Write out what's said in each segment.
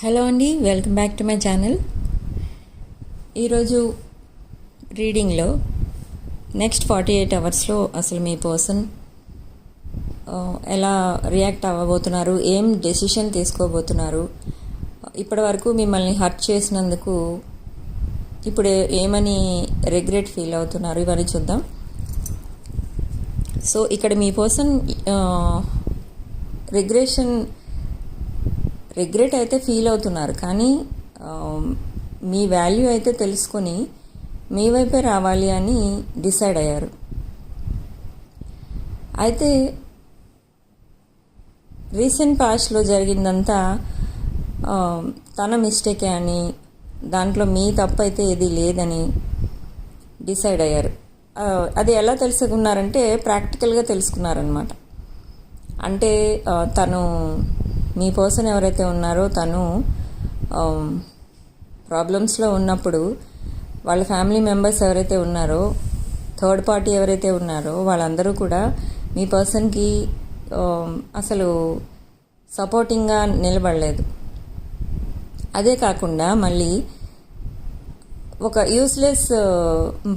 Hello అండి, welcome back to my channel. ఈరోజు రీడింగ్లో next 48 అవర్స్లో అసలు మీ పర్సన్ ఎలా రియాక్ట్ అవ్వబోతున్నారు, ఏం డెసిషన్ తీసుకోబోతున్నారు, ఇప్పటి వరకు మిమ్మల్ని హర్ట్ చేసినందుకు ఇప్పుడు ఏమని రిగ్రెట్ ఫీల్ అవుతున్నారు, ఇవన్నీ చూద్దాం. సో ఇక్కడ మీ పర్సన్ రిగ్రెట్ అయితే ఫీల్ అవుతున్నారు, కానీ మీ వాల్యూ అయితే తెలుసుకొని మీ వైపే రావాలి అని డిసైడ్ అయ్యారు. అయితే రీసెంట్ పాస్ట్లో జరిగిందంతా తన మిస్టేకే అని, దాంట్లో మీ తప్పు అయితే ఏది లేదని డిసైడ్ అయ్యారు. అది ఎలా తెలుసుకున్నారంటే ప్రాక్టికల్గా తెలుసుకున్నారనమాట. అంటే తను మీ పర్సన్ ఎవరైతే ఉన్నారో తను ప్రాబ్లమ్స్లో ఉన్నప్పుడు వాళ్ళ ఫ్యామిలీ మెంబర్స్ ఎవరైతే ఉన్నారో, థర్డ్ పార్టీ ఎవరైతే ఉన్నారో వాళ్ళందరూ కూడా మీ పర్సన్కి అసలు సపోర్టింగ్గా నిలబడలేదు. అదే కాకుండా మళ్ళీ ఒక యూస్లెస్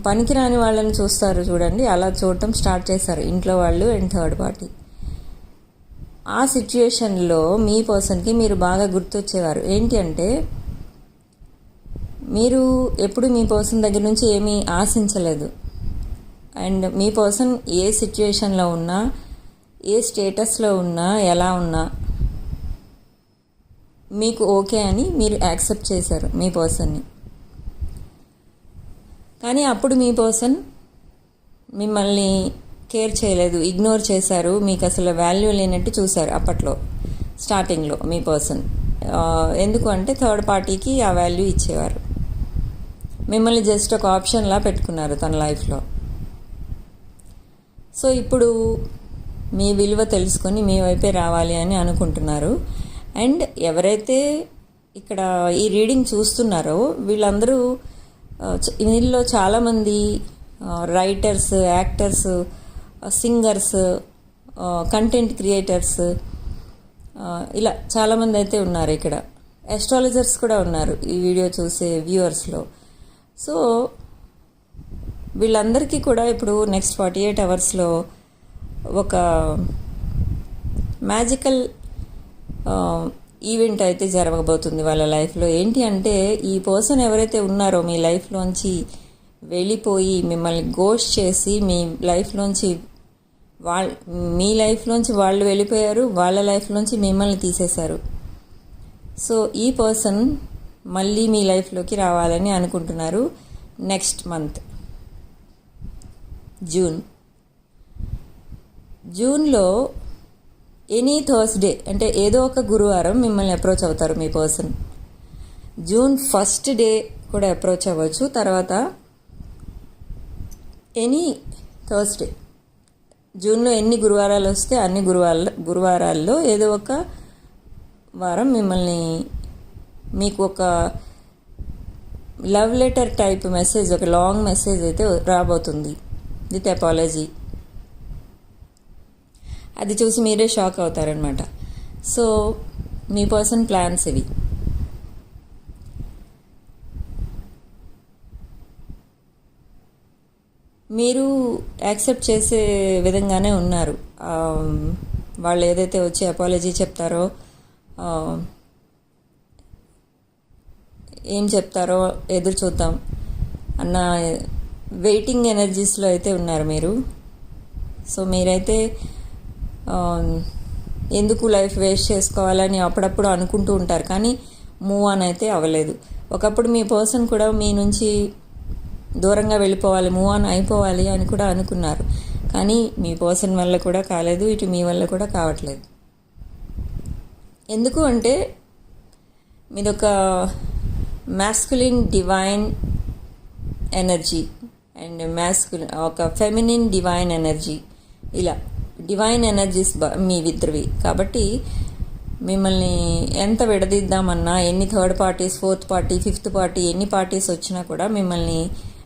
పనికిరాని వాళ్ళని చూస్తారు చూడండి, అలా చూడటం స్టార్ట్ చేశారు ఇంట్లో వాళ్ళు అండ్ థర్డ్ పార్టీ. ఆ సిచ్యుయేషన్లో మీ పర్సన్కి మీరు బాగా గుర్తొచ్చేవారు. ఏంటి అంటే మీరు ఎప్పుడు మీ పర్సన్ దగ్గర నుంచి ఏమీ ఆశించలేదు. అండ్ మీ పర్సన్ ఏ సిచ్యుయేషన్లో ఉన్నా, ఏ స్టేటస్లో ఉన్నా, ఎలా ఉన్నా మీకు ఓకే అని మీరు యాక్సెప్ట్ చేశారు మీ పర్సన్ని. కానీ అప్పుడు మీ పర్సన్ మిమ్మల్ని కేర్ చేయలేదు, ఇగ్నోర్ చేశారు, మీకు అసలు వాల్యూ లేనట్టు చూశారు అప్పట్లో స్టార్టింగ్లో మీ పర్సన్. ఎందుకు అంటే థర్డ్ పార్టీకి ఆ వాల్యూ ఇచ్చేవారు, మిమ్మల్ని జస్ట్ ఒక ఆప్షన్లా పెట్టుకున్నారు తన లైఫ్లో. సో ఇప్పుడు మీ విలువ తెలుసుకొని మీ వైపే రావాలి అని అనుకుంటున్నారు. అండ్ ఎవరైతే ఇక్కడ ఈ రీడింగ్ చూస్తున్నారో వీళ్ళందరూ, వీళ్ళలో చాలామంది writers, actors, singers, content creators, ఇలా చాలామంది అయితే ఉన్నారు. ఇక్కడ అస్ట్రాలజర్స్ కూడా ఉన్నారు ఈ వీడియో చూసే వ్యూవర్స్లో. సో వీళ్ళందరికీ కూడా ఇప్పుడు నెక్స్ట్ 48 అవర్స్లో ఒక మ్యాజికల్ ఈవెంట్ అయితే జరగబోతుంది వాళ్ళ లైఫ్లో. ఏంటి అంటే ఈ పర్సన్ ఎవరైతే ఉన్నారో మీ లైఫ్లోంచి వెళ్ళిపోయి మిమ్మల్ని గోస్ట్ చేసి మీ లైఫ్లోంచి వాళ్ళు వెళ్ళిపోయారు, వాళ్ళ లైఫ్లోంచి మిమ్మల్ని తీసేశారు. సో ఈ పర్సన్ మళ్ళీ మీ లైఫ్లోకి రావాలని అనుకుంటున్నారు నెక్స్ట్ మంత్ జూన్లో ఎనీ థర్స్డే, అంటే ఏదో ఒక గురువారం మిమ్మల్ని అప్రోచ్ అవుతారు మీ పర్సన్. జూన్ 1st డే కూడా అప్రోచ్ అవ్వచ్చు, తర్వాత ఎనీ థర్స్డే. జూన్లో ఎన్ని గురువారాలు వస్తే అన్ని గురువారాల్లో ఏదో ఒక వారం మీకు ఒక లవ్ లెటర్ టైప్ మెసేజ్, ఒక లాంగ్ మెసేజ్ అయితే రాబోతుంది విత్ అపాలజీ. అది చూసి మీరే షాక్ అవుతారనమాట. సో మీ పర్సన్ ప్లాన్స్ ఇవి. మీరు యాక్సెప్ట్ చేసే విధంగానే ఉన్నారు. వాళ్ళు ఏదైతే వచ్చి అపాలజీ చెప్తారో, ఏం చెప్తారో ఎదురు చూద్దాం అన్న వెయిటింగ్ ఎనర్జీస్లో అయితే ఉన్నారు మీరు. సో మీరైతే ఎందుకు లైఫ్ వేస్ట్ చేసుకోవాలని అప్పుడప్పుడు అనుకుంటూ ఉంటారు, కానీ మూవ్ ఆన్ అయితే అవ్వలేదు. ఒకప్పుడు మీ పర్సన్ కూడా మీ నుంచి దూరంగా వెళ్ళిపోవాలి, మూవ్ ఆన్ అయిపోవాలి అని కూడా అనుకున్నారు, కానీ మీ పర్సన్ వల్ల కూడా కాలేదు, ఇటు మీ వల్ల కూడా కావట్లేదు. ఎందుకు అంటే మీదొక మ్యాస్కులిన్ డివైన్ ఎనర్జీ అండ్ ఒక ఫెమినిన్ డివైన్ ఎనర్జీ, ఇలా డివైన్ ఎనర్జీస్ మీ ఇద్దరివి. కాబట్టి మిమ్మల్ని ఎంత విడదీద్దామన్నా, ఎన్ని third parties, fourth party, fifth party, ఎన్ని పార్టీస్ వచ్చినా కూడా మిమ్మల్ని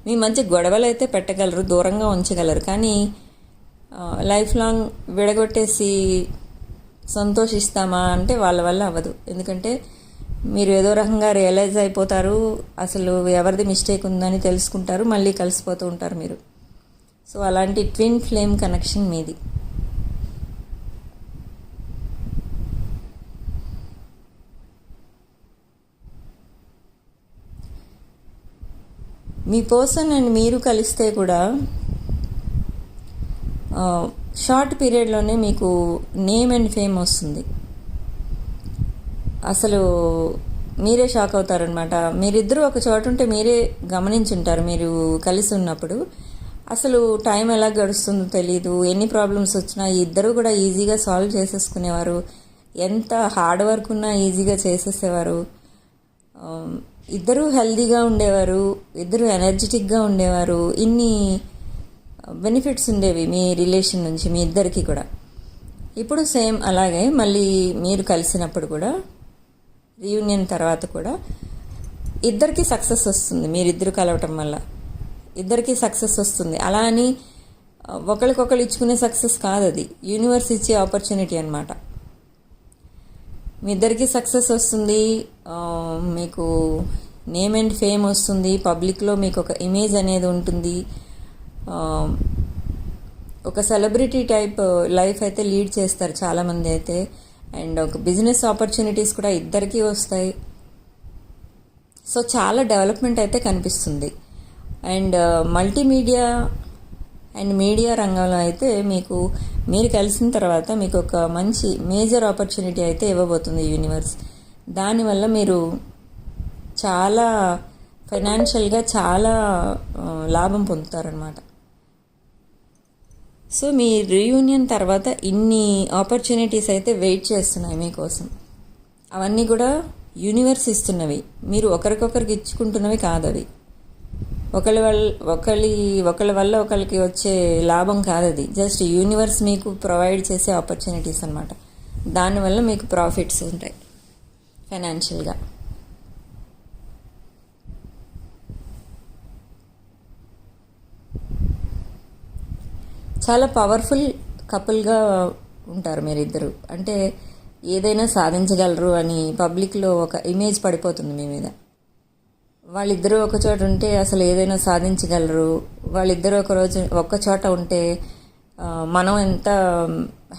మీ మంచి గొడవలు అయితే పెట్టగలరు, దూరంగా ఉంచగలరు, కానీ లైఫ్ లాంగ్ విడగొట్టేసి సంతోషిస్తామా అంటే వాళ్ళ వల్ల అవ్వదు. ఎందుకంటే మీరు ఏదో రకంగా రియలైజ్ అయిపోతారు, అసలు ఎవరిది మిస్టేక్ ఉందని తెలుసుకుంటారు, మళ్ళీ కలిసిపోతూ ఉంటారు మీరు. సో అలాంటి ట్విన్ ఫ్లేమ్ కనెక్షన్ మీది. మీ పర్సన్ అండ్ మీరు కలిస్తే కూడా షార్ట్ పీరియడ్లోనే మీకు నేమ్ అండ్ ఫేమ్ వస్తుంది. అసలు మీరే షాక్ అవుతారనమాట. మీరిద్దరూ ఒక చోట ఉంటే మీరే గమనించుంటారు. మీరు కలిసి ఉన్నప్పుడు అసలు టైం ఎలా గడుస్తుందో తెలీదు. ఎన్ని ప్రాబ్లమ్స్ వచ్చినా ఇద్దరు కూడా ఈజీగా సాల్వ్ చేసేసుకునేవారు. ఎంత హార్డ్ వర్క్ ఉన్నా ఈజీగా చేసేసేవారు. ఇద్దరూ హెల్దీగా ఉండేవారు, ఇద్దరు ఎనర్జెటిక్గా ఉండేవారు. ఇన్ని బెనిఫిట్స్ ఉండేవి మీ రిలేషన్ నుంచి మీ ఇద్దరికి కూడా. ఇప్పుడు సేమ్ అలాగే మళ్ళీ మీరు కలిసినప్పుడు కూడా రీయూనియన్ తర్వాత కూడా ఇద్దరికి సక్సెస్ వస్తుంది. మీరిద్దరు కలవటం వల్ల ఇద్దరికి సక్సెస్ వస్తుంది. అలా అని ఒకరికొకరు ఇచ్చుకునే సక్సెస్ కాదు, అది యూనివర్స్ ఇచ్చే ఆపర్చునిటీ అనమాట. మీ ఇద్దరికి సక్సెస్ వస్తుంది, మీకు నేమ్ అండ్ ఫేమ్ వస్తుంది, పబ్లిక్లో మీకు ఒక ఇమేజ్ అనేది ఉంటుంది, ఒక సెలబ్రిటీ టైప్ లైఫ్ అయితే లీడ్ చేస్తారు చాలామంది అయితే. అండ్ ఒక బిజినెస్ ఆపర్చునిటీస్ కూడా ఇద్దరికీ వస్తాయి. సో చాలా డెవలప్మెంట్ అయితే కనిపిస్తుంది. అండ్ మల్టీమీడియా అండ్ మీడియా రంగంలో అయితే మీరు కలిసిన తర్వాత మీకు ఒక మంచి మేజర్ ఆపర్చునిటీ అయితే ఇవ్వబోతుంది యూనివర్స్. దానివల్ల మీరు చాలా ఫైనాన్షియల్గా చాలా లాభం పొందుతారనమాట. సో మీ రీయూనియన్ తర్వాత ఇన్ని ఆపర్చునిటీస్ అయితే వెయిట్ చేస్తున్నాయి మీకోసం. అవన్నీ కూడా యూనివర్స్ ఇస్తున్నవి, మీరు ఒకరికొకరికి ఇచ్చుకుంటున్నవి కాదు. అవి ఒకళ్ళ వల్ల ఒకరికి వచ్చే లాభం కాదు, అది జస్ట్ యూనివర్స్ మీకు ప్రొవైడ్ చేసే ఆపర్చునిటీస్ అనమాట. దానివల్ల మీకు ప్రాఫిట్స్ ఉంటాయి ఫైనాన్షియల్గా. చాలా పవర్ఫుల్ కపుల్గా ఉంటారు మీరిద్దరు. అంటే ఏదైనా సాధించగలరు అని పబ్లిక్లో ఒక ఇమేజ్ పడిపోతుంది మీ మీద. వాళ్ళిద్దరూ ఒక చోట ఉంటే అసలు ఏదైనా సాధించగలరు. వాళ్ళిద్దరూ ఒక్క చోట ఉంటే మనం ఎంత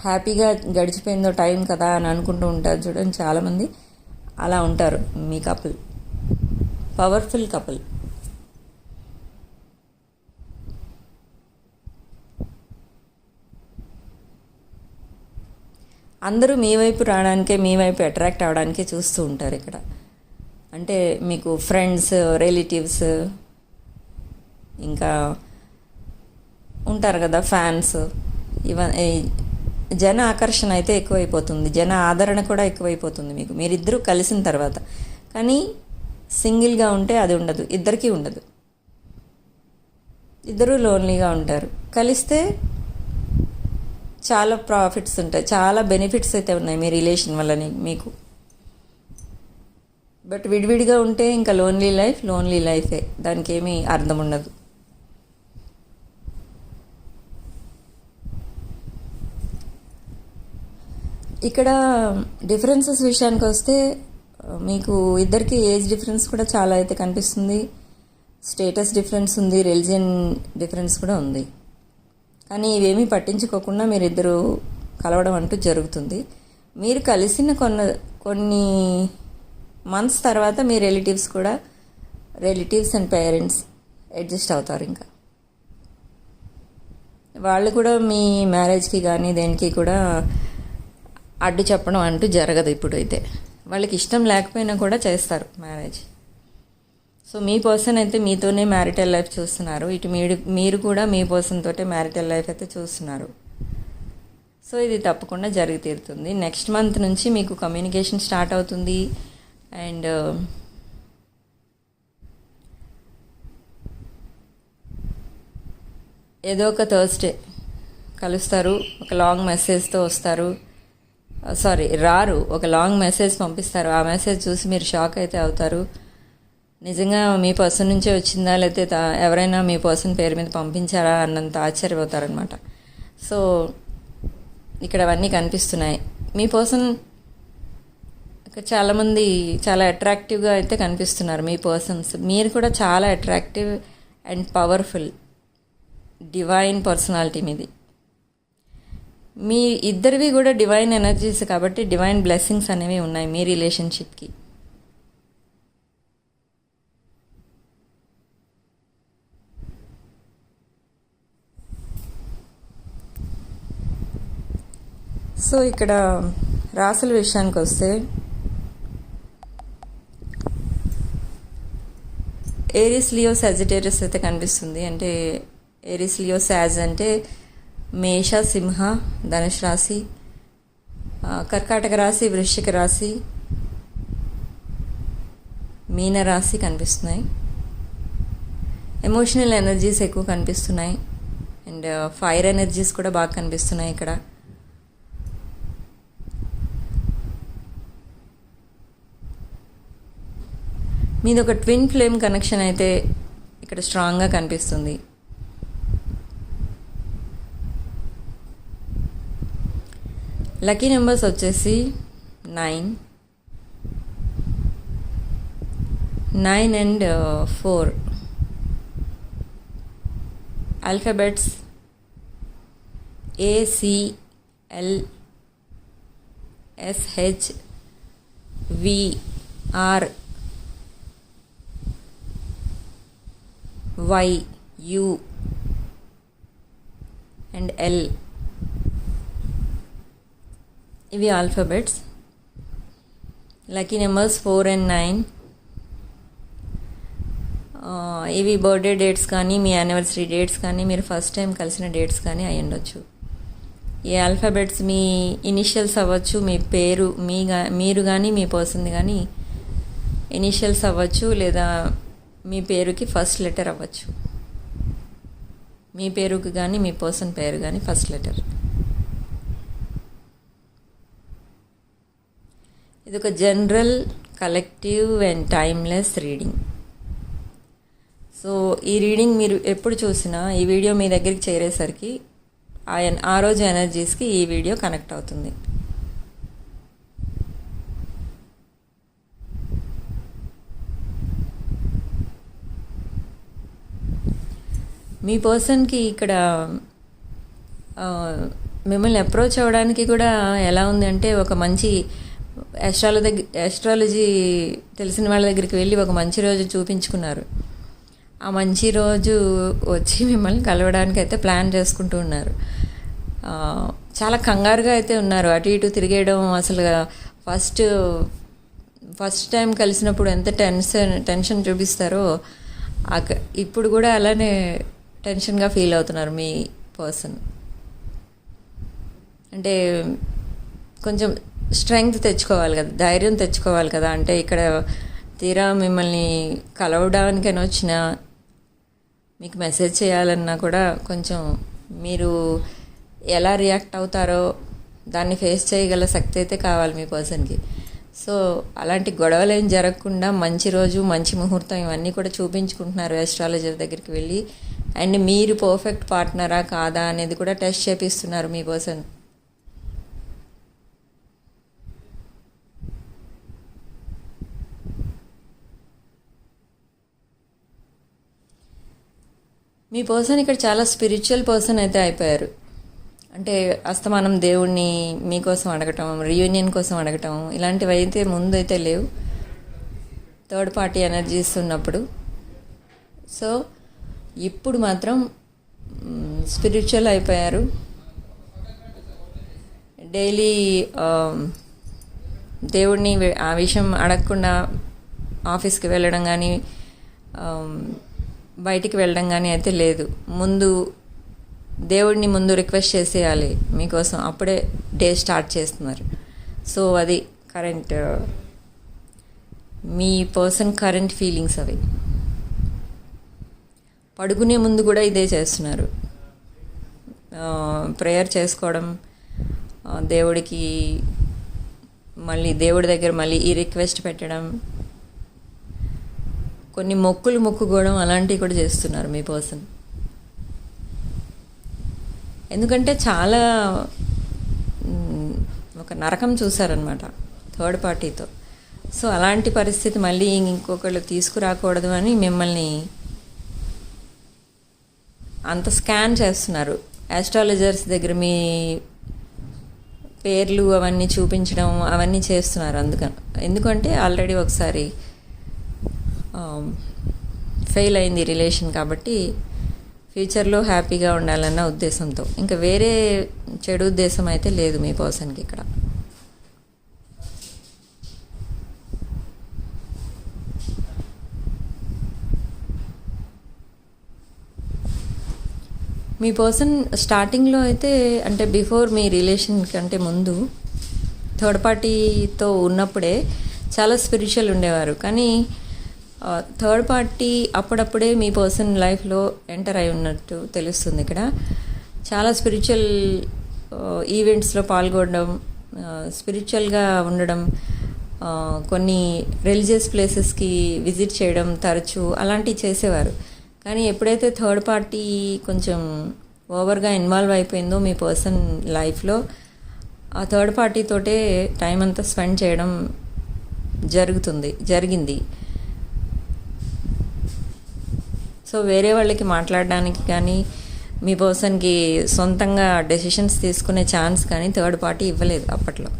హ్యాపీగా గడిచిపోయిందో టైం కదా అని అనుకుంటూ ఉంటారు చూడండి చాలామంది. అలా ఉంటారు మీ కపుల్, పవర్ఫుల్ కపుల్. అందరూ మీ వైపు రావడానికే, మీ వైపు అట్రాక్ట్ అవడానికే చూస్తూ ఉంటారు ఇక్కడ. అంటే మీకు ఫ్రెండ్స్, రిలేటివ్స్, ఇంకా ఉంటారు కదా ఫ్యాన్స్, జన ఆకర్షణ అయితే ఎక్కువైపోతుంది, జన ఆదరణ కూడా ఎక్కువైపోతుంది మీరిద్దరూ కలిసిన తర్వాత. కానీ సింగిల్గా ఉంటే అది ఉండదు, ఇద్దరికీ ఉండదు. ఇద్దరూ లోన్లీగా ఉంటారు. కలిస్తే చాలా ప్రాఫిట్స్ ఉంటాయి, చాలా బెనిఫిట్స్ అయితే ఉన్నాయి మీ రిలేషన్ వల్ల మీకు. బట్ విడివిడిగా ఉంటే ఇంకా లోన్లీ లైఫే, దానికి ఏమీ అర్థం ఉండదు. ఇక్కడ డిఫరెన్సెస్ విషయానికి వస్తే మీకు ఇద్దరికి ఏజ్ డిఫరెన్స్ కూడా చాలా అయితే కనిపిస్తుంది, స్టేటస్ డిఫరెన్స్ ఉంది, రిలీజియన్ డిఫరెన్స్ కూడా ఉంది. కానీ ఇవేమీ పట్టించుకోకుండా మీరిద్దరూ కలవడం అంటూ జరుగుతుంది. మీరు కలిసిన కొన్ని మంత్స్ తర్వాత మీ రిలేటివ్స్ అండ్ పేరెంట్స్ అడ్జస్ట్ అవుతారు. ఇంకా వాళ్ళు కూడా మీ మ్యారేజ్కి కానీ దేనికి కూడా అడ్డు చెప్పడం అంటూ జరగదు. ఇప్పుడైతే వాళ్ళకి ఇష్టం లేకపోయినా కూడా చేస్తారు మ్యారేజ్. సో మీ పర్సన్ అయితే మీతోనే మ్యారిటల్ లైఫ్ చూస్తున్నారు, ఇటు మీరు కూడా మీ పర్సన్ తోటే మ్యారిటల్ లైఫ్ అయితే చూస్తున్నారు. సో ఇది తప్పకుండా జరిగి తీరుతుంది. నెక్స్ట్ మంత్ నుంచి మీకు కమ్యూనికేషన్ స్టార్ట్ అవుతుంది. అండ్ ఏదో ఒక థర్స్డే కలుస్తారు, ఒక లాంగ్ మెసేజ్తో వస్తారు. రారు, ఒక లాంగ్ మెసేజ్ పంపిస్తారు. ఆ మెసేజ్ చూసి మీరు షాక్ అయితే అవుతారు. నిజంగా మీ పర్సన్ నుంచే వచ్చిందా, లేకపోతే ఎవరైనా మీ పర్సన్ పేరు మీద పంపించారా అన్నంత ఆశ్చర్యపోతారనమాట. సో ఇక్కడ అవన్నీ కనిపిస్తున్నాయి. మీ పర్సన్ ఇక చాలామంది చాలా అట్రాక్టివ్గా అయితే కనిపిస్తున్నారు మీ పర్సన్స్. మీరు కూడా చాలా attractive and powerful divine personality మీది. మీ ఇద్దరివి కూడా డివైన్ ఎనర్జీస్ కాబట్టి డివైన్ బ్లెస్సింగ్స్ అనేవి ఉన్నాయి మీ రిలేషన్షిప్కి. సో ఇక్కడ రాసుల విషయానికి వస్తే ఏరిస్ లియో సాజిటేరియస్ అయితే కనిపిస్తుంది. అంటే ఏరిస్ లియో సాజ్ అంటే మేష, సింహ, ధనుష్ రాశి, కర్కాటక రాశి, వృశ్చిక రాశి, మీన రాశి కనిపిస్తున్నాయి. ఎమోషనల్ ఎనర్జీస్ ఎక్కువ కనిపిస్తున్నాయి అండ్ ఫైర్ ఎనర్జీస్ కూడా బాగా కనిపిస్తున్నాయి ఇక్కడ. మీది ఒక ట్విన్ ఫ్లేమ్ కనెక్షన్ అయితే ఇక్కడ స్ట్రాంగ్గా కనిపిస్తుంది. లక్కీ నెంబర్స్ వచ్చేసి 9 and 4. Alphabets ACLSHVR YU and L. ఇవి ఆల్ఫాబెట్స్. Lucky numbers 4 and 9. ఇవి బర్త్డే డేట్స్ కానీ మీ యానివర్సరీ డేట్స్ కానీ మీరు ఫస్ట్ టైం కలిసిన డేట్స్ కానీ అయి ఉండొచ్చు. ఈ ఆల్ఫాబెట్స్ మీ ఇనిషియల్స్ అవ్వచ్చు, మీ పేరు మీరు కానీ మీ పర్సన్ది కానీ ఇనిషియల్స్ అవ్వచ్చు, లేదా మీ పేరుకి ఫస్ట్ లెటర్ అవ్వచ్చు. మీ పేరుకి కానీ మీ పర్సన్ పేరు కానీ ఫస్ట్ లెటర్. ఇది ఒక general, collective and timeless reading. So ఈ రీడింగ్ మీరు ఎప్పుడు చూసినా ఈ వీడియో మీ దగ్గరికి చేరేసరికి ఆ రోజు ఎనర్జీస్కి ఈ వీడియో కనెక్ట్ అవుతుంది. మీ పర్సన్కి ఇక్కడ మిమ్మల్ని అప్రోచ్ అవ్వడానికి కూడా ఎలా ఉంది అంటే ఒక మంచి ఆస్ట్రాలజీ తెలిసిన వాళ్ళ దగ్గరికి వెళ్ళి ఒక మంచి రోజు చూపించుకున్నారు. ఆ మంచి రోజు వచ్చి మిమ్మల్ని కలవడానికి అయితే ప్లాన్ చేసుకుంటూ ఉన్నారు. చాలా కంగారుగా అయితే ఉన్నారు. అటు ఇటు తిరిగేయడం, అసలు ఫస్ట్ టైం కలిసినప్పుడు ఎంత టెన్షన్ చూపిస్తారో ఇప్పుడు కూడా అలానే టెన్షన్గా ఫీల్ అవుతున్నారు మీ పర్సన్. అంటే కొంచెం స్ట్రెంగ్త్ తెచ్చుకోవాలి కదా, ధైర్యం తెచ్చుకోవాలి కదా. అంటే ఇక్కడ తీరా మిమ్మల్ని కలవడానికైనా వచ్చినా, మీకు మెసేజ్ చేయాలన్నా కూడా కొంచెం మీరు ఎలా రియాక్ట్ అవుతారో దాన్ని ఫేస్ చేయగల శక్తి అయితే కావాలి మీ పర్సన్కి. సో అలాంటి గొడవలు ఏం జరగకుండా మంచి రోజు, మంచి ముహూర్తం ఇవన్నీ కూడా చూపించుకుంటున్నారు ఆస్ట్రాలజర్ దగ్గరికి వెళ్ళి. అండ్ మీరు పర్ఫెక్ట్ పార్ట్నరా కాదా అనేది కూడా టెస్ట్ చేపిస్తున్నారు మీ పర్సన్. మీ పర్సన్ ఇక్కడ చాలా స్పిరిచువల్ పర్సన్ అయితే అయిపోయారు. అంటే అస్తమానం దేవుణ్ణి మీకోసం అడగటం, రీయూనియన్ కోసం అడగటం ఇలాంటివి అయితే ముందు అయితే లేవు థర్డ్ పార్టీ ఎనర్జీస్ ఉన్నప్పుడు. సో ఇప్పుడు మాత్రం స్పిరిచువల్ అయిపోయారు. డైలీ దేవుడిని ఆ విషయం అడగకుండా ఆఫీస్కి వెళ్ళడం కానీ బయటికి వెళ్ళడం కానీ అయితే లేదు. ముందు దేవుడిని ముందు రిక్వెస్ట్ చేసేయాలి మీకోసం, అప్పుడే డే స్టార్ట్ చేస్తున్నారు. సో అది కరెంట్ మీ పర్సన్ కరెంట్ ఫీలింగ్స్ అవి. పడుకునే ముందు కూడా ఇదే చేస్తున్నారు. ప్రేయర్ చేసుకోవడం, దేవుడికి మళ్ళీ దేవుడి దగ్గర మళ్ళీ ఈ రిక్వెస్ట్ పెట్టడం, కొన్ని మొక్కుకోవడం అలాంటివి కూడా చేస్తున్నారు మీ పర్సన్. ఎందుకంటే చాలా ఒక నరకం చూసారనమాట థర్డ్ పార్టీతో. సో అలాంటి పరిస్థితి మళ్ళీ ఇంకొకళ్ళు తీసుకురాకూడదు అని మిమ్మల్ని అంత స్కాన్ చేస్తున్నారు. ఆస్ట్రాలజర్స్ దగ్గర మీ పేర్లు అవన్నీ చూపించడం అవన్నీ చేస్తున్నారు. ఎందుకంటే ఆల్రెడీ ఒకసారి ఫెయిల్ అయింది రిలేషన్, కాబట్టి ఫ్యూచర్లో హ్యాపీగా ఉండాలన్న ఉద్దేశంతో, ఇంకా వేరే చెడు ఉద్దేశం అయితే లేదు మీ పర్సన్కి ఇక్కడ. మీ పర్సన్ స్టార్టింగ్లో అయితే, అంటే బిఫోర్ మీ రిలేషన్ కంటే ముందు థర్డ్ పార్టీతో ఉన్నప్పుడే చాలా స్పిరిచువల్ ఉండేవారు. కానీ థర్డ్ పార్టీ అప్పుడప్పుడే మీ పర్సన్ లైఫ్లో ఎంటర్ అయి ఉన్నట్టు తెలుస్తుంది. ఇక్కడ చాలా స్పిరిచువల్ ఈవెంట్స్లో పాల్గొనడం, స్పిరిచువల్గా ఉండడం, కొన్ని రిలీజియస్ ప్లేసెస్కి విజిట్ చేయడం తరచూ అలాంటివి చేసేవారు. కానీ ఎప్పుడైతే థర్డ్ పార్టీ కొంచెం ఓవర్గా ఇన్వాల్వ్ అయిపోయిందో మీ పర్సన్ లైఫ్లో, ఆ థర్డ్ పార్టీతోటే టైం అంతా స్పెండ్ చేయడం జరిగింది. సో వేరే వాళ్ళకి మాట్లాడడానికి కానీ, మీ పర్సన్కి సొంతంగా డెసిషన్స్ తీసుకునే ఛాన్స్ కానీ థర్డ్ పార్టీ ఇవ్వలేదు అప్పట్లో.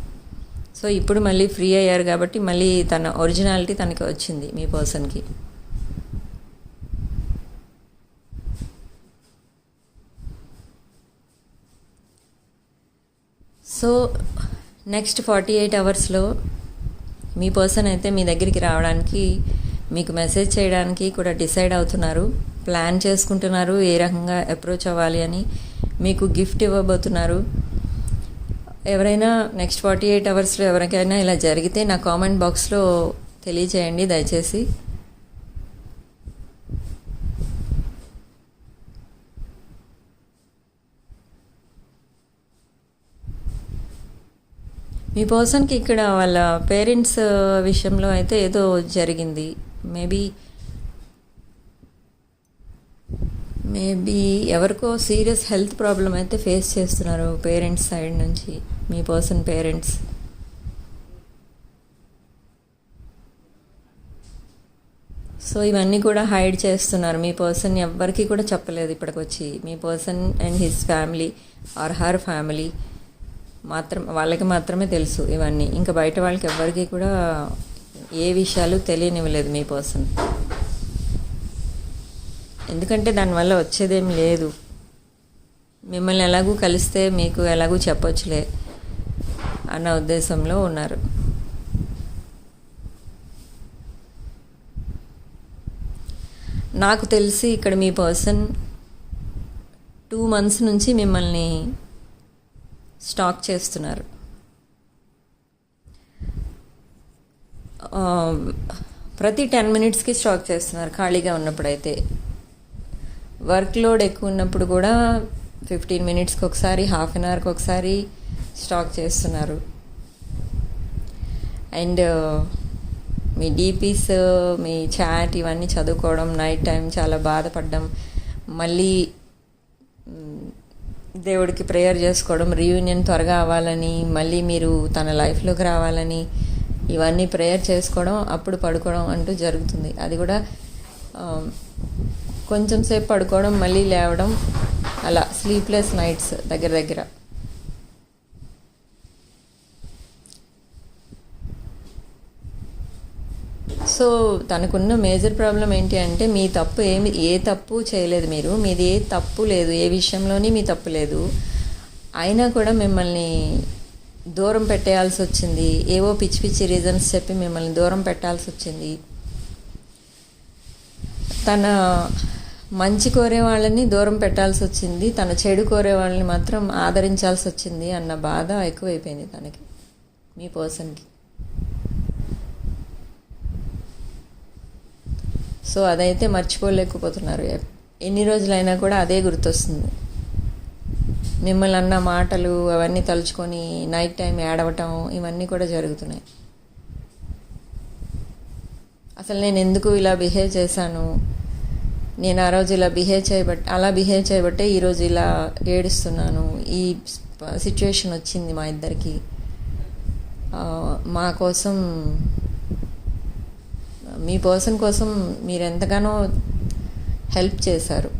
సో ఇప్పుడు మళ్ళీ ఫ్రీ అయ్యారు కాబట్టి మళ్ళీ తన ఒరిజినాలిటీ తనకి వచ్చింది మీ పర్సన్కి. సో నెక్స్ట్ 48 అవర్స్లో మీ పర్సన్ అయితే మీ దగ్గరికి రావడానికి, మీకు మెసేజ్ చేయడానికి కూడా డిసైడ్ అవుతున్నారు, ప్లాన్ చేసుకుంటున్నారు ఏ రకంగా అప్రోచ్ అవ్వాలి అని. మీకు గిఫ్ట్ ఇవ్వబోతున్నారు. ఎవరైనా నెక్స్ట్ 48 అవర్స్లో ఎవరికైనా ఇలా జరిగితే నా కామెంట్ బాక్స్లో తెలియచేయండి దయచేసి. మీ పర్సన్కి ఇక్కడ వాళ్ళ పేరెంట్స్ విషయంలో అయితే ఏదో జరిగింది. మేబీ ఎవరికో సీరియస్ హెల్త్ ప్రాబ్లం అయితే ఫేస్ చేస్తున్నారు పేరెంట్స్ సైడ్ నుంచి, మీ పర్సన్ పేరెంట్స్. సో ఇవన్నీ కూడా హైడ్ చేస్తున్నారు. మీ పర్సన్ ఎవ్వరికి కూడా చెప్పలేదు ఇప్పటికొచ్చి. మీ person and his family or her family వాళ్ళకి మాత్రమే తెలుసు ఇవన్నీ. ఇంకా బయట వాళ్ళకి ఎవ్వరికి కూడా ఏ విషయాలు తెలియనివ్వలేదు మీ పర్సన్. ఎందుకంటే దానివల్ల వచ్చేదేం లేదు. మిమ్మల్ని ఎలాగూ కలిస్తే మీకు ఎలాగూ చెప్పొచ్చులే అన్న ఉద్దేశంలో ఉన్నారు. నాకు తెలిసి ఇక్కడ మీ పర్సన్ 2 months నుంచి మిమ్మల్ని స్టాక్ చేస్తున్నారు. ప్రతి 10 minutesకి స్టాక్ చేస్తున్నారు ఖాళీగా ఉన్నప్పుడైతే. వర్క్ లోడ్ ఎక్కువ ఉన్నప్పుడు కూడా 15 minutesకి ఒకసారి, హాఫ్ అన్ అవర్కి ఒకసారి స్టాక్ చేస్తున్నారు. అండ్ మీ డీపీస్, మీ చాట్ ఇవన్నీ చదువుకోవడం, నైట్ టైం చాలా బాధపడడం, మళ్ళీ దేవుడికి ప్రేయర్ చేసుకోవడం, రీయూనియన్ త్వరగా అవ్వాలని, మళ్ళీ మీరు తన లైఫ్లోకి రావాలని, ఇవన్నీ ప్రేయర్ చేసుకోవడం, అప్పుడు పడుకోవడం అంటూ జరుగుతుంది. అది కూడా కొంచెం సేపు పడుకోవడం, మళ్ళీ లేవడం, అలా స్లీప్లెస్ నైట్స్ దగ్గర. సో తనకున్న మేజర్ ప్రాబ్లం ఏంటి అంటే, మీ తప్పు ఏ తప్పు చేయలేదు మీరు, మీది ఏ తప్పు లేదు, ఏ విషయంలోని మీ తప్పు లేదు. అయినా కూడా మిమ్మల్ని దూరం పెట్టేయాల్సి వచ్చింది. ఏవో పిచ్చి రీజన్స్ చెప్పి మిమ్మల్ని దూరం పెట్టాల్సి వచ్చింది. తన మంచి కోరే వాళ్ళని దూరం పెట్టాల్సి వచ్చింది, తన చెడు కోరే వాళ్ళని మాత్రం ఆదరించాల్సి వచ్చింది అన్న బాధ ఎక్కువైపోయింది తనకి, మీ పర్సన్కి. సో అదైతే మర్చిపోలేకపోతున్నారు. ఎన్ని రోజులైనా కూడా అదే గుర్తొస్తుంది. మిమ్మల్ని అన్న మాటలు అవన్నీ తలుచుకొని నైట్ టైం ఏడవటం ఇవన్నీ కూడా జరుగుతున్నాయి. అసలు నేను ఎందుకు ఇలా బిహేవ్ చేశాను, నేను ఆ రోజు అలా బిహేవ్ చేయబట్టే ఈరోజు ఇలా ఏడుస్తున్నాను, ఈ సిచ్యువేషన్ వచ్చింది మా ఇద్దరికి, మా కోసం మీ పర్సన్ కోసం మీరు ఎంతగానో హెల్ప్ చేశారు,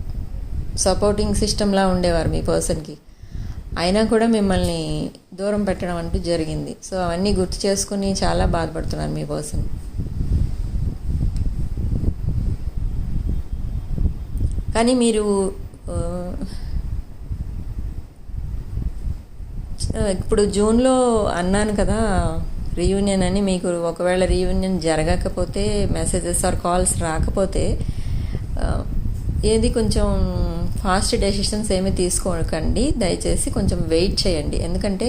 సపోర్టింగ్ సిస్టమ్లా ఉండేవారు మీ పర్సన్కి. అయినా కూడా మిమ్మల్ని దూరం పెట్టడం అంటూ జరిగింది. సో అవన్నీ గుర్తు చేసుకుని చాలా బాధపడుతున్నారు మీ పర్సన్. కానీ మీరు ఇప్పుడు జూన్లో అన్నాను కదా రీయూనియన్ అని. మీకు ఒకవేళ రీయూనియన్ జరగకపోతే, మెసేజెస్ ఆర్ కాల్స్ రాకపోతే, ఏది కొంచెం ఫాస్ట్ డెసిషన్స్ ఏమీ తీసుకోకండి. దయచేసి కొంచెం వెయిట్ చేయండి. ఎందుకంటే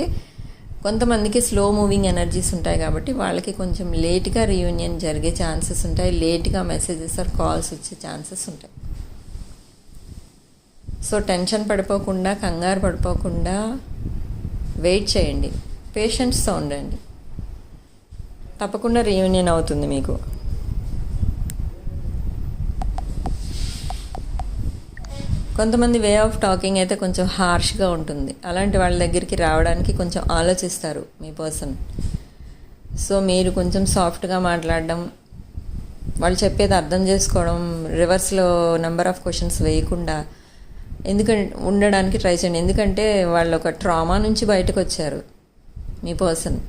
కొంతమందికి స్లో మూవింగ్ ఎనర్జీస్ ఉంటాయి కాబట్టి వాళ్ళకి కొంచెం లేట్గా రీయూనియన్ జరిగే ఛాన్సెస్ ఉంటాయి, లేట్గా మెసేజెస్ ఆర్ కాల్స్ వచ్చే ఛాన్సెస్ ఉంటాయి. సో టెన్షన్ పడిపోకుండా, కంగారు పడిపోకుండా వెయిట్ చేయండి, పేషెన్స్తో ఉండండి. తప్పకుండా రీయూనియన్ అవుతుంది మీకు. కొంతమంది వే ఆఫ్ టాకింగ్ అయితే కొంచెం హార్ష్గా ఉంటుంది. అలాంటి వాళ్ళ దగ్గరికి రావడానికి కొంచెం ఆలోచిస్తారు మీ పర్సన్. సో మీరు కొంచెం సాఫ్ట్గా మాట్లాడడం, వాళ్ళు చెప్పేది అర్థం చేసుకోవడం, రివర్స్లో నెంబర్ ఆఫ్ క్వశ్చన్స్ వేయకుండా ఉండడానికి ట్రై చేయండి. ఎందుకంటే వాళ్ళు ఒక ట్రామా నుంచి బయటకు వచ్చారు మీ పర్సన్.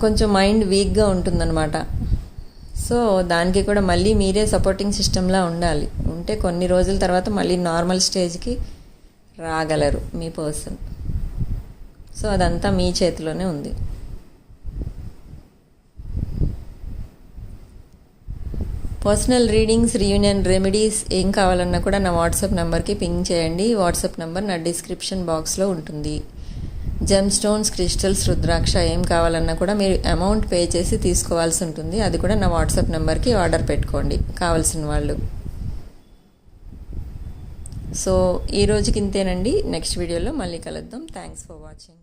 కొంచెం మైండ్ వీక్గా ఉంటుందన్నమాట. సో దానికి కూడా మళ్ళీ మీరే సపోర్టింగ్ సిస్టంలా ఉండాలి. ఉంటే కొన్ని రోజుల తర్వాత మళ్ళీ నార్మల్ స్టేజ్కి రాగలరు మీ పర్సన్. సో అదంతా మీ చేతిలోనే ఉంది. పర్సనల్ రీడింగ్స్, రీయూనియన్ రెమెడీస్ ఏం కావాలన్నా కూడా నా వాట్సాప్ నెంబర్కి పింగ్ చేయండి. వాట్సాప్ నెంబర్ నా డిస్క్రిప్షన్ బాక్స్లో ఉంటుంది. జెమ్ స్టోన్స్, క్రిస్టల్స్, రుద్రాక్ష ఏం కావాలన్నా కూడా మీరు అమౌంట్ పే చేసి తీసుకోవాల్సి ఉంటుంది. అది కూడా నా వాట్సాప్ నెంబర్కి ఆర్డర్ పెట్టుకోండి కావాల్సిన వాళ్ళు. సో ఈ రోజుకి ఇంతేనండి. నెక్స్ట్ వీడియోలో మళ్ళీ కలుద్దాం. Thanks for watching.